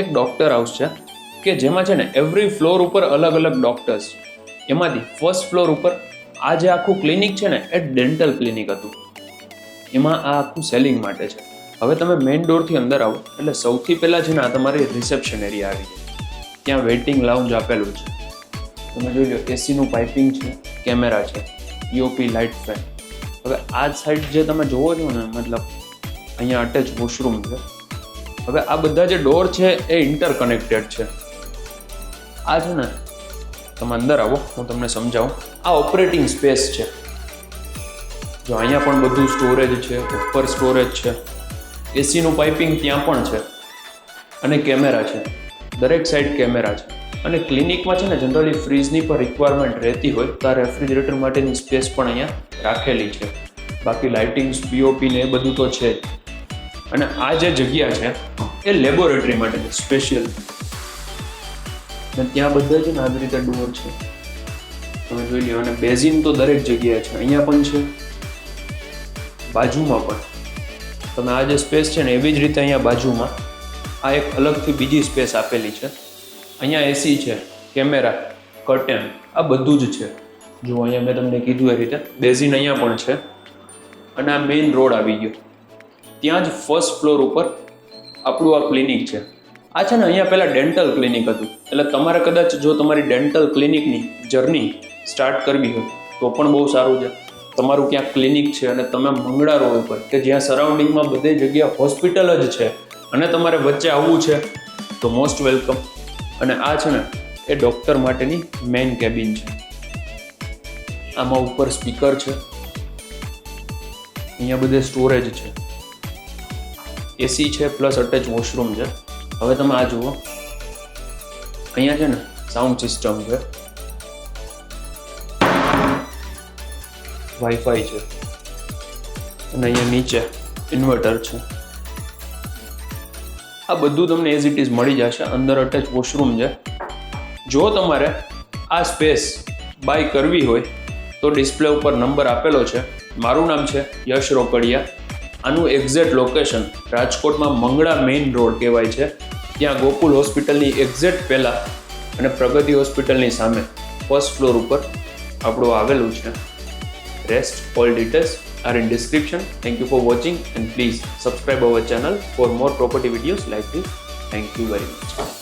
એક doctor house છે કે જેમાં છે ને એવરી ફ્લોર ઉપર અલગ અલગ ડૉક્ટર્સ. એમાંથી ફર્સ્ટ ફ્લોર ઉપર આ જે આખું ક્લિનિક છે ને એ ડેન્ટલ ક્લિનિક હતું. એમાં આ આખું સેલિંગ માટે છે. હવે તમે મેઇન ડોરથી અંદર આવો એટલે સૌથી પહેલાં છે ને આ તમારી રિસેપ્શન એરિયા આવી જાય. ત્યાં વેઇટિંગ લાઉન્જ આપેલું છે. તમે જોઈ લો એસીનું પાઇપિંગ છે, કેમેરા છે, પીઓપી લાઇટ ફેન. હવે આ સાઈડ જે તમે જોવો છો ને મતલબ અહીંયા અટેચ વોશરૂમ છે. હવે આ બધા જે ડોર છે એ ઇન્ટરકનેક્ટેડ છે. આ છે ને તમે અંદર આવો હું તમને સમજાવું. આ ઓપરેટિંગ સ્પેસ છે. જો અહીંયા પણ બધું સ્ટોરેજ છે, ઉપર સ્ટોરેજ છે, એસીનું પાઇપિંગ ત્યાં પણ છે અને કેમેરા છે. દરેક સાઈડ કેમેરા છે. અને ક્લિનિકમાં છે ને જનરલી ફ્રીજની પર રિક્વાયરમેન્ટ રહેતી હોય તો આ રેફ્રિજરેટર માટેની સ્પેસ પણ અહીંયા રાખેલી છે. બાકી લાઇટિંગ્સ, પીઓપી ને એ બધું તો છે જ. અને આ જે જગ્યા છે એ લેબોરેટરી માટેની સ્પેશિયલ. અને ત્યાં બધા છે ને આવી રીતે ડોર છે, તમે જોઈ લો. અને બેઝિન તો દરેક જગ્યાએ છે. અહીંયા પણ છે, બાજુમાં પણ. તમે આ જે સ્પેસ છે ને એવી જ રીતે અહીંયા બાજુમાં આ એક અલગથી બીજી સ્પેસ આપેલી છે. અહીંયા એસી છે, કેમેરા, કર્ટેન, આ બધું જ છે. જો અહીંયા મેં તમને કીધું એ રીતે બેઝિન અહીંયા પણ છે. અને આ મેઇન રોડ આવી ગયો. ત્યાં જ ફર્સ્ટ ફ્લોર ઉપર આપણું આ ક્લિનિક છે. આ છે ને અહીંયા પહેલાં ડેન્ટલ ક્લિનિક હતું. એટલે તમારે કદાચ જો તમારી ડેન્ટલ ક્લિનિકની જર્ની સ્ટાર્ટ કરવી હોય તો પણ બહુ સારું છે. તમારું ક્યાંક ક્લિનિક છે અને તમે મંગળા રોડ ઉપર કે જ્યાં સરાઉન્ડિંગમાં બધી જગ્યા હોસ્પિટલ જ છે અને તમારે વચ્ચે આવવું છે તો મોસ્ટ વેલકમ. અને આ છે ને એ ડૉક્ટર માટેની મેઇન કેબિન છે. આમાં ઉપર સ્પીકર છે, અહીંયા બધે સ્ટોરેજ છે, એસી છે પ્લસ અટેચ વોશરૂમ છે. હવે તમે આ જુઓ, અહીંયા છે ને સાઉન્ડ સિસ્ટમ છે, વાઈફાઈ છે અને અહીંયા નીચે ઇન્વર્ટર છે. આ બધું તમને એઝ ઇટ ઇઝ મળી જશે. અંદર અટેચ વોશરૂમ છે. જો તમારે આ સ્પેસ બાય કરવી હોય તો ડિસ્પ્લે ઉપર નંબર આપેલો છે. મારું નામ છે યશ રોકડિયા. આનું એક્ઝેક્ટ લોકેશન રાજકોટમાં મંગળા મેઇન રોડ કહેવાય છે. ત્યાં ગોકુલ હોસ્પિટલની એક્ઝેક્ટ પહેલાં અને પ્રગતિ હોસ્પિટલની સામે ફર્સ્ટ ફ્લોર ઉપર આપણું આવેલું છે. Rest all details are in description. Thank you for watching and please subscribe our channel for more property videos like this. Thank you very much.